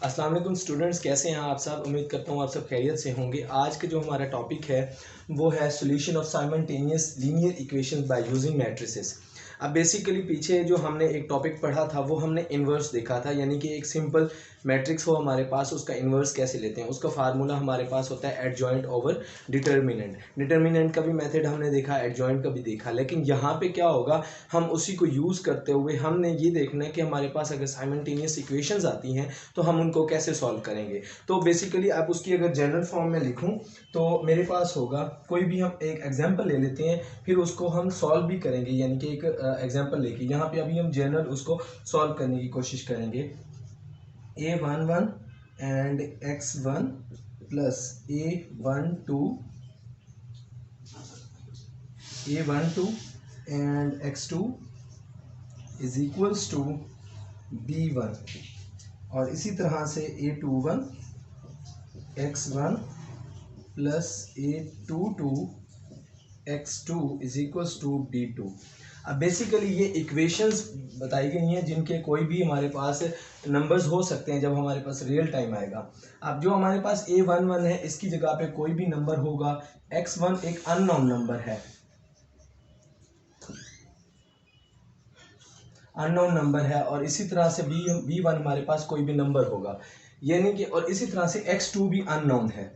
अस्सलाम वालेकुम स्टूडेंट्स, कैसे हैं आप सब। उम्मीद करता हूँ आप सब खैरियत से होंगे। आज के जो हमारा टॉपिक है वो है solution of simultaneous linear equations bye using matrices. अब बेसिकली पीछे जो हमने एक टॉपिक पढ़ा था वो हमने इन्वर्स देखा था, यानी कि एक सिंपल मैट्रिक्स हो हमारे पास, उसका इन्वर्स कैसे लेते हैं। उसका फार्मूला हमारे पास होता है एडजॉइंट ओवर डिटर्मिनेंट। डिटर्मिनेंट का भी मेथड हमने देखा, एडजॉइंट का भी देखा, लेकिन यहाँ पे क्या होगा, हम उसी को यूज़ करते हुए हमने ये देखना है कि हमारे पास अगर साइमल्टेनियस इक्वेशंस आती हैं तो हम उनको कैसे सॉल्व करेंगे। तो बेसिकली आप उसकी अगर जनरल फॉर्म में लिखूं तो मेरे पास होगा, कोई भी हम एक एग्जांपल ले लेते हैं, फिर उसको हम सॉल्व भी करेंगे, यानी कि एक एग्जांपल लेके यहाँ पे अभी हम जनरल उसको सॉल्व करने की कोशिश करेंगे। a11 and x1 plus a12 and x2 is equals to b1, और इसी तरह से a21 x1 plus a22 x2 is equals to b2। अब बेसिकली ये इक्वेशंस बताई गई हैं जिनके कोई भी हमारे पास नंबर्स हो सकते हैं जब हमारे पास रियल टाइम आएगा। अब जो हमारे पास a11 है, इसकी जगह पे कोई भी नंबर होगा। x1 एक अननोन नंबर है, और इसी तरह से b1 हमारे पास कोई भी नंबर होगा, यानी कि, और इसी तरह से x2 भी अननोन है।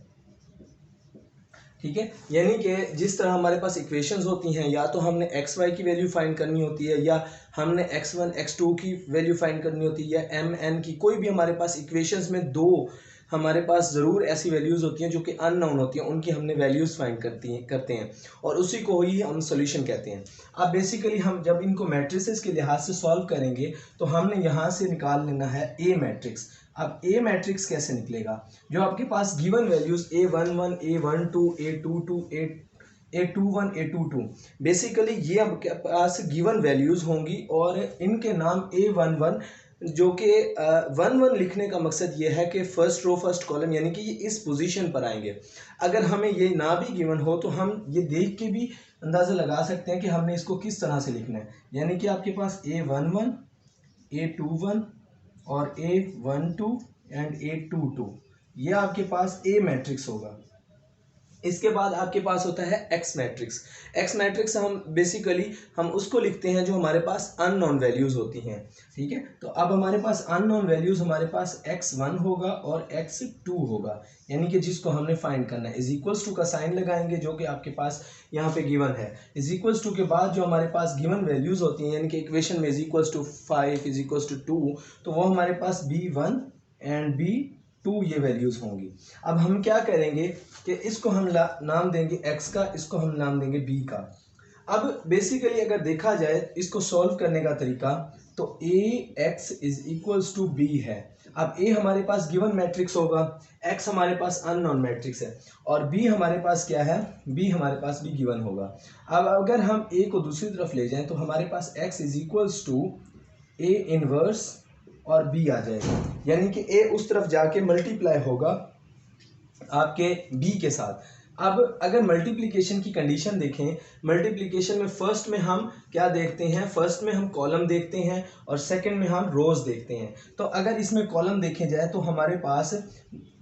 ठीक है, यानी कि जिस तरह हमारे पास इक्वेशंस होती हैं, या तो हमने एक्स वाई की वैल्यू फाइंड करनी होती है, या हमने x1 x2 की वैल्यू फाइंड करनी होती है, या mn की, कोई भी हमारे पास इक्वेशंस में दो हमारे पास ज़रूर ऐसी वैल्यूज़ होती हैं जो कि अननोन होती हैं, उनकी हमने वैल्यूज़ फाइंड करते हैं, और उसी को ही हम सॉल्यूशन कहते हैं। अब बेसिकली हम जब इनको मैट्रिसेस के लिहाज से सॉल्व करेंगे तो हमने यहाँ से निकाल लेना है ए मैट्रिक्स। अब ए मैट्रिक्स कैसे निकलेगा, जो आपके पास given values a11 a12 a22 a21 a22, basically ये आपके पास गिवन वैल्यूज होंगी, और इनके नाम a11, जो कि 11 लिखने का मकसद ये है कि फर्स्ट रो फर्स्ट कॉलम, यानी कि ये इस पोजीशन पर आएंगे। अगर हमें ये ना भी गिवन हो तो हम ये देख के भी अंदाज़ा लगा सकते हैं कि हमने इसको किस तरह से लिखना है। यानी कि आपके पास a11 a21 और a12 एंड a22, ये आपके पास ए मैट्रिक्स होगा। इसके बाद आपके पास होता है एक्स मैट्रिक्स। एक्स मैट्रिक्स हम बेसिकली हम उसको लिखते हैं जो हमारे पास अननोन वैल्यूज होती हैं। ठीक है, तो अब हमारे पास अननोन वैल्यूज हमारे पास x1 होगा और x2 होगा, यानी कि जिसको हमने फाइंड करना है। इज इक्वल्स टू का साइन लगाएंगे जो कि आपके पास यहाँ पे गिवन है। इज इक्वल्स टू के बाद जो हमारे पास गिवन वैल्यूज होती हैं, यानी कि इक्वेशन में is equals to 5 is equals to 2, तो वो हमारे पास b1 एंड b2 ये वैल्यूज होंगी। अब हम क्या करेंगे कि इसको हम नाम देंगे x का, इसको हम नाम देंगे b का। अब बेसिकली अगर देखा जाए इसको सॉल्व करने का तरीका, तो ax is equals to b है। अब a हमारे पास गिवन मैट्रिक्स होगा, x हमारे पास अननोन मैट्रिक्स है, और b हमारे पास क्या है, b हमारे पास भी गिवन होगा। अब अगर हम a को दूसरी तरफ ले जाएं तो हमारे पास x is equals to a inverse और b आ जाएगा, यानी कि a उस तरफ जाके मल्टीप्लाई होगा आपके b के साथ। अब अगर मल्टीप्लिकेशन की कंडीशन देखें, मल्टीप्लिकेशन में फर्स्ट में हम क्या देखते हैं, फर्स्ट में हम कॉलम देखते हैं और सेकंड में हम रोज देखते हैं। तो अगर इसमें कॉलम देखे जाए तो हमारे पास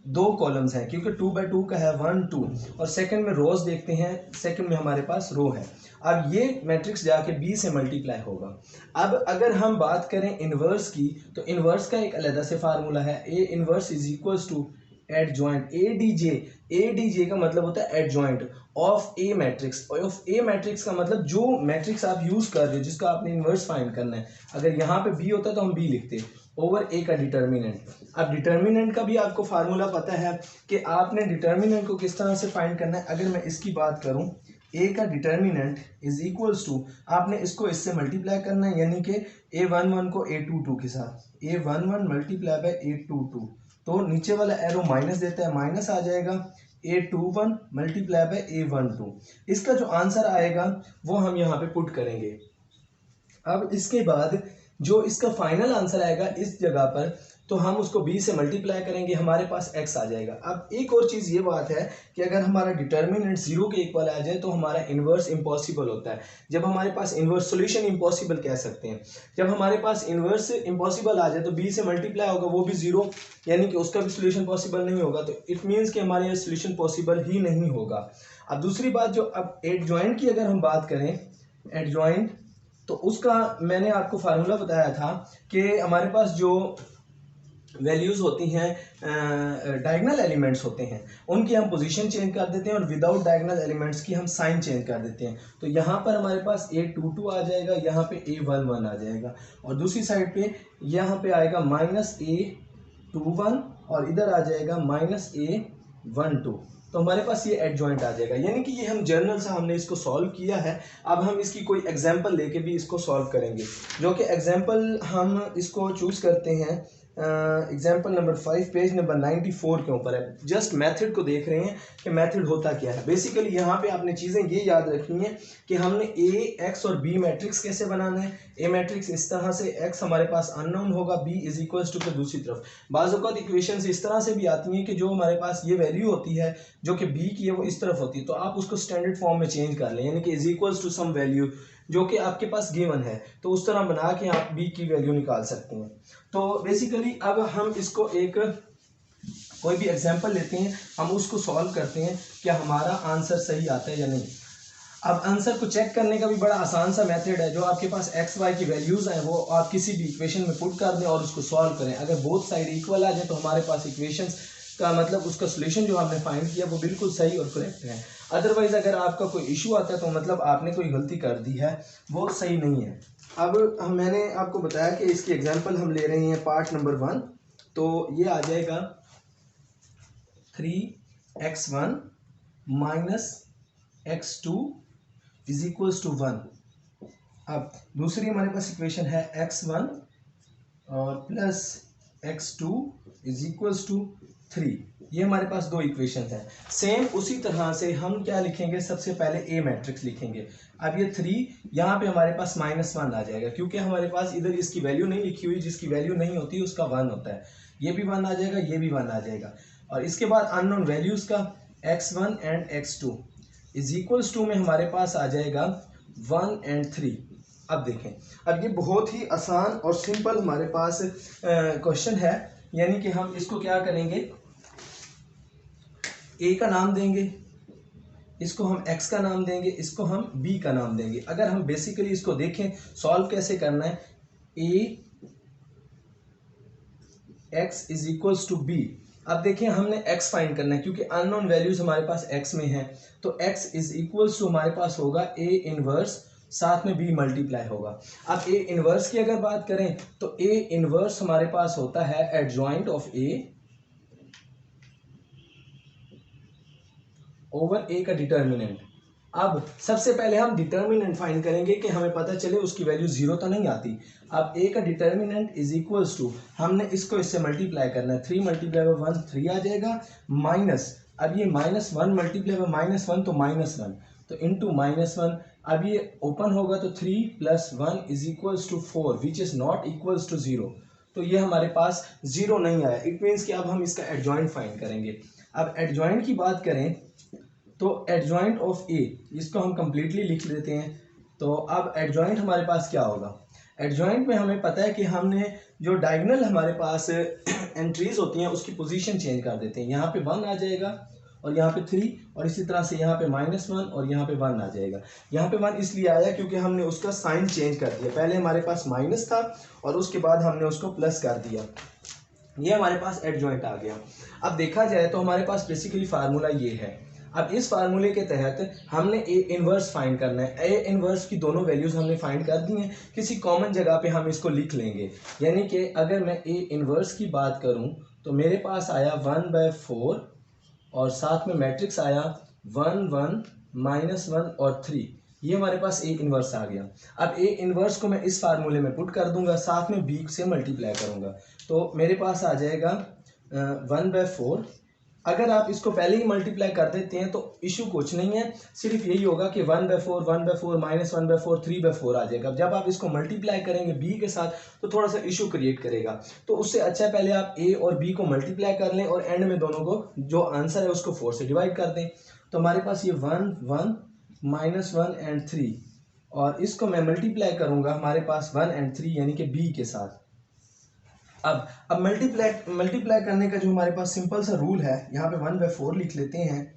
दो कॉलम्स हैं, क्योंकि 2 बाई 2 का है 1 2, और सेकंड में रोज देखते हैं, सेकंड में हमारे पास रो है। अब ये मैट्रिक्स जाके b से मल्टीप्लाई होगा। अब अगर हम बात करें इनवर्स की, तो इनवर्स का एक अलग से फार्मूला है, a inverse is equals to adjoint ADJ का मतलब होता है adjoint of a matrix. Of a matrix का मतलब जो मैट्रिक्स आप यूज कर रहे हो, जिसका आपने इनवर्स फाइंड करना है। अगर यहाँ पे बी होता तो हम बी लिखते, ओवर ए का डिटर्मिनेंट। अब डिटर्मिनेंट का भी आपको फार्मूला पता है कि आपने डिटर्मिनेंट को किस तरह से फाइंड करना है। अगर मैं इसकी बात करूं, a का डिटर्मिनेंट इज इक्वल्स टू, आपने इसको इससे मल्टीप्लाई करना है, यानी कि a11 को a22 के साथ, a11 मल्टीप्लाई बाय a22, तो नीचे वाला एरो माइनस देता है, माइनस आ जाएगा a21 मल्टीप्लाई बाय a12। इसका जो आंसर आएगा वो हम यहाँ पे पुट करेंगे। अब इसके बाद जो इसका फाइनल आंसर आएगा इस जगह पर, तो हम उसको b से मल्टीप्लाई करेंगे, हमारे पास x आ जाएगा। अब एक और चीज़ ये बात है कि अगर हमारा डिटर्मिनेंट 0 के इक्वल आ जाए तो हमारा इन्वर्स इम्पॉसिबल होता है। जब हमारे पास इन्वर्स सोल्यूशन इम्पॉसिबल कह सकते हैं, जब हमारे पास इन्वर्स इम्पॉसिबल आ जाए तो b से मल्टीप्लाई होगा, वो भी 0, यानी कि उसका भी सोल्यूशन पॉसिबल नहीं होगा। तो इट मीन्स कि हमारे यहाँ सोल्यूशन पॉसिबल ही नहीं होगा। अब दूसरी बात, जो अब एडजॉइंट की अगर हम बात करें, एडजॉइंट, तो उसका मैंने आपको फार्मूला बताया था कि हमारे पास जो वैल्यूज़ होती हैं, डायगोनल एलिमेंट्स होते हैं, उनकी हम पोजीशन चेंज कर देते हैं और विदाउट डायगोनल एलिमेंट्स की हम साइन चेंज कर देते हैं। तो यहाँ पर हमारे पास A22 आ जाएगा, यहाँ पे A11 आ जाएगा, और दूसरी साइड पे यहाँ पे आएगा -A21 और इधर आ जाएगा -A12। तो हमारे पास ये एडजॉइंट आ जाएगा, यानी कि ये हम जर्नल से हमने इसको सॉल्व किया है। अब हम इसकी कोई एग्जांपल लेके भी इसको सॉल्व करेंगे, जो कि एग्जांपल हम इसको चूज़ करते हैं। एग्जाम्पल नंबर 5 पेज नंबर 94 के ऊपर है। जस्ट मेथड को देख रहे हैं कि मेथड होता क्या है। बेसिकली यहाँ पे आपने चीज़ें ये याद रखनी है कि हमने ए, एक्स और बी मैट्रिक्स कैसे बनाना है। ए मैट्रिक्स इस तरह से, एक्स हमारे पास अननोन होगा, बी इज इक्वल्स टू के दूसरी तरफ। बाज़ औक़ात इक्वेशंस इस तरह से भी आती हैं कि जो हमारे पास ये वैल्यू होती है जो कि बी की है वो इस तरफ होती है, तो आप उसको स्टैंडर्ड फॉर्म में चेंज कर लें, यानी कि is equals to some value जो कि आपके पास गिवन है, तो उस तरह बना के आप बी की वैल्यू निकाल सकते हैं। तो बेसिकली अब हम इसको एक कोई भी एग्जांपल लेते हैं, हम उसको सॉल्व करते हैं, क्या हमारा आंसर सही आता है या नहीं। अब आंसर को चेक करने का भी बड़ा आसान सा मेथड है। जो आपके पास एक्स वाई की वैल्यूज़ हैं वो आप किसी भी इक्वेशन में पुट कर दें और उसको सॉल्व करें। अगर बोथ साइड इक्वल आ जाए तो हमारे पास इक्वेशंस का मतलब उसका सोल्यूशन जो आपने फाइंड किया वो बिल्कुल सही और करेक्ट है। अदरवाइज अगर आपका कोई इशू आता है तो मतलब आपने कोई गलती कर दी है, वो सही नहीं है। अब मैंने आपको बताया कि इसकी एग्जांपल हम ले रहे हैं पार्ट नंबर 1, तो ये आ जाएगा 3x1 minus x2 is equals to 1। अब दूसरी हमारे पास इक्वेशन है x1 और plus x2 is equals to 3। ये हमारे पास दो इक्वेशन हैं। सेम उसी तरह से हम क्या लिखेंगे, सबसे पहले ए मैट्रिक्स लिखेंगे। अब ये 3 यहाँ पे हमारे पास -1 आ जाएगा, क्योंकि हमारे पास इधर इसकी वैल्यू नहीं लिखी हुई, जिसकी वैल्यू नहीं होती उसका 1 होता है। ये भी 1 आ जाएगा, ये भी 1 आ जाएगा। और इसके बाद अननोन वैल्यूज़ का x1 and x2 is equals to में हमारे पास आ जाएगा 1 एंड 3। अब देखें, अब ये बहुत ही आसान और सिंपल हमारे पास क्वेश्चन है, यानी कि हम इसको क्या करेंगे, ए का नाम देंगे, इसको हम x का नाम देंगे, इसको हम b का नाम देंगे। अगर हम बेसिकली इसको देखें सॉल्व कैसे करना है, a x is equals to b। अब देखें हमने x फाइंड करना है, क्योंकि अननोन वैल्यूज हमारे पास x में है, तो x इज इक्वल्स टू हमारे पास होगा a इनवर्स, साथ में b मल्टीप्लाई होगा। अब a इनवर्स की अगर बात करें तो a इनवर्स हमारे पास होता है adjoint of a over a का डिटर्मिनेंट। अब सबसे पहले हम डिटर्मिनेंट फाइंड करेंगे कि हमें पता चले उसकी वैल्यू 0 तो नहीं आती। अब a का डिटर्मिनेंट इज इक्वल्स टू, हमने इसको इससे मल्टीप्लाई करना है, 3 मल्टीप्लाई बाय 1 3 आ जाएगा, माइनस, अब ये -1 मल्टीप्लाई बाय -1 तो -1, तो इनटू -1। अब ये ओपन होगा तो 3 + 1 is equals to 4 which is not equals to 0। तो ये हमारे पास 0 नहीं आया। इट मीन्स कि अब हम इसका एडजॉइंट फाइंड करेंगे। अब एडजॉइंट की बात करें तो एडजॉइंट ऑफ ए, इसको हम कंप्लीटली लिख लेते हैं। तो अब एडजॉइंट हमारे पास क्या होगा, एडजॉइंट में हमें पता है कि हमने जो डायगोनल हमारे पास एंट्रीज होती हैं उसकी पोजीशन चेंज कर देते हैं। यहाँ पे 1 आ जाएगा और यहाँ पे 3, और इसी तरह से यहाँ पे -1 और यहाँ पे 1 आ जाएगा। यहाँ पे 1 इसलिए आया क्योंकि हमने उसका साइन चेंज कर दिया। पहले हमारे पास माइनस था और उसके बाद हमने उसको प्लस कर दिया। ये हमारे पास एडजॉइंट आ गया। अब देखा जाए तो हमारे पास बेसिकली फार्मूला ये है। अब इस फार्मूले के तहत हमने ए इनवर्स फाइंड करना है। ए इनवर्स की दोनों वैल्यूज हमने फाइंड कर दी हैं, किसी कॉमन जगह पे हम इसको लिख लेंगे। यानी कि अगर मैं ए इनवर्स की बात करूं तो मेरे पास आया 1/4 और साथ में मैट्रिक्स आया 1 1 -1 और 3। ये हमारे पास ए इनवर्स आ गया। अब ए इनवर्स को मैं इस फार्मूले में पुट कर दूंगा, साथ में बी से मल्टीप्लाई करूंगा, तो मेरे पास आ जाएगा 1/4। अगर आप इसको पहले ही मल्टीप्लाई कर देते हैं तो इशू कुछ नहीं है, सिर्फ यही होगा कि 1/4 1/4 -1/4 3/4 आ जाएगा। जब आप इसको मल्टीप्लाई करेंगे बी के साथ तो थोड़ा सा इशू क्रिएट करेगा, तो उससे अच्छा पहले आप ए और बी को मल्टीप्लाई कर लें और एंड में दोनों को जो आंसर है उसको 4 से डिवाइड कर दें। तो हमारे पास ये 1 1 -1 एंड 3, और इसको मैं मल्टीप्लाई करूंगा हमारे पास 1 एंड 3 यानी कि बी के साथ। अब मल्टीप्लाई करने का जो हमारे पास सिंपल सा रूल है, यहाँ पे 1/4 लिख लेते हैं।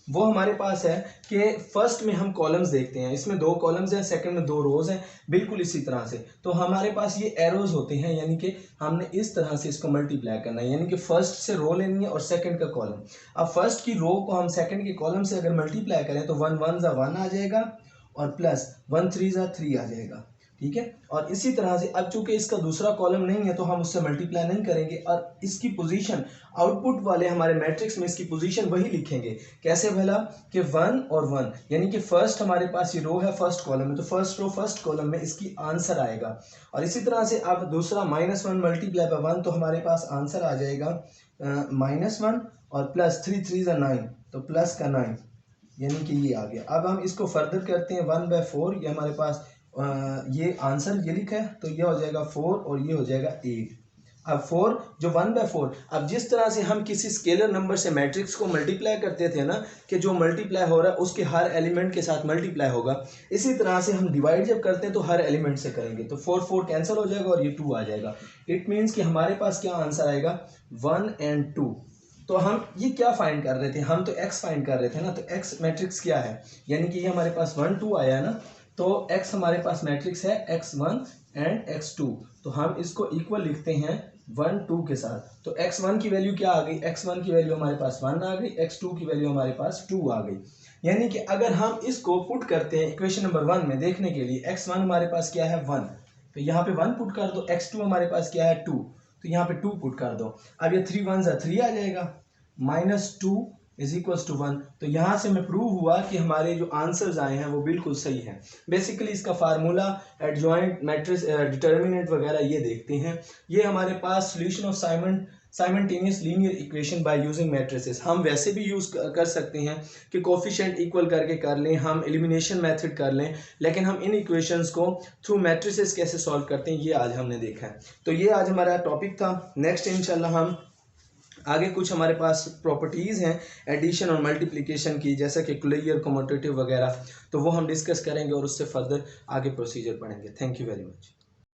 वो हमारे पास है कि फर्स्ट में हम कॉलम्स देखते हैं, इसमें 2 कॉलम्स हैं, सेकंड में 2 रोज हैं, बिल्कुल इसी तरह से। तो हमारे पास ये एरोज होते हैं, यानी कि हमने इस तरह से इसको मल्टीप्लाई करना है, यानी कि फर्स्ट से रो लेनी है और सेकंड का कॉलम। अब फर्स्ट की रो को हम सेकंड के कॉलम से अगर मल्टीप्लाई करें तो 1 1 ज़ा 1 आ जाएगा और प्लस 1 3 ज़ा 3 आ जाएगा, ठीक है। और इसी तरह से अब चूंकि इसका दूसरा कॉलम नहीं है तो हम उससे मल्टीप्लाई नहीं करेंगे, और इसकी पोजीशन आउटपुट वाले हमारे मैट्रिक्स में इसकी पोजीशन वही लिखेंगे। कैसे भला कि 1 और 1, यानी कि फर्स्ट हमारे पास ये रो है फर्स्ट कॉलम में, तो फर्स्ट रो फर्स्ट कॉलम में इसकी आंसर आएगा। और इसी तरह से अब दूसरा -1 मल्टीप्लाई बाय 1, तो हमारे पास आंसर आ जाएगा -1 और प्लस 3 3 ज़ा 9, तो प्लस का 9, यानी कि ये आ गया। अब हम इसको फर्दर करते हैं 1/4, ये हमारे पास ये आंसर ये लिखा है, तो ये हो जाएगा 4 और ये हो जाएगा 8। अब 4 जो 1/4, अब जिस तरह से हम किसी स्केलर नंबर से मैट्रिक्स को मल्टीप्लाई करते थे ना, कि जो मल्टीप्लाई हो रहा है उसके हर एलिमेंट के साथ मल्टीप्लाई होगा, इसी तरह से हम डिवाइड जब करते हैं तो हर एलिमेंट से करेंगे, तो 4 4 कैंसिल हो जाएगा और ये 2 आ जाएगा। इट मीन्स कि हमारे पास क्या आंसर आएगा, 1 एंड 2। तो हम ये क्या फाइंड कर रहे थे, हम तो x फाइंड कर रहे थे ना, तो x मैट्रिक्स क्या है, यानी कि ये हमारे पास 1 2 आया है ना, तो x हमारे पास मैट्रिक्स है x1 एंड x2, तो हम इसको इक्वल लिखते हैं 1 2 के साथ। तो x1 की वैल्यू क्या आ गई, x1 की वैल्यू हमारे पास 1 आ गई, x2 की वैल्यू हमारे पास 2 आ गई। यानी कि अगर हम इसको पुट करते हैं इक्वेशन नंबर 1 में देखने के लिए, x1 हमारे पास क्या है 1, तो यहाँ पे 1 पुट कर दो, x2 हमारे पास क्या है 2, तो यहाँ पे 2 पुट कर दो। अब ये 3 1 3 आ जाएगा, -2 = 1। तो यहाँ से हमें प्रूव हुआ कि हमारे जो आंसर्स आए हैं वो बिल्कुल सही हैं। बेसिकली इसका फार्मूला, एडजॉइंट मैट्रिक्स, डिटर्मिनेंट वगैरह ये देखते हैं। ये हमारे पास solution of simultaneous linear equation by using matrices, हम वैसे भी यूज़ कर सकते हैं कि कोफिशिएंट इक्वल करके कर लें, हम एलिमिनेशन मेथड कर लें, लेकिन हम इन इक्वेशंस को थ्रू मैट्रिसेस कैसे सॉल्व करते हैं ये आज हमने देखा है। तो ये आज हमारा टॉपिक था। नेक्स्ट इंशाल्लाह हम आगे कुछ हमारे पास प्रॉपर्टीज़ हैं एडिशन और मल्टीप्लिकेशन की, जैसा कि क्लियर, कम्यूटेटिव वगैरह, तो वो हम डिस्कस करेंगे और उससे फर्दर आगे प्रोसीजर पढ़ेंगे। Thank you very much.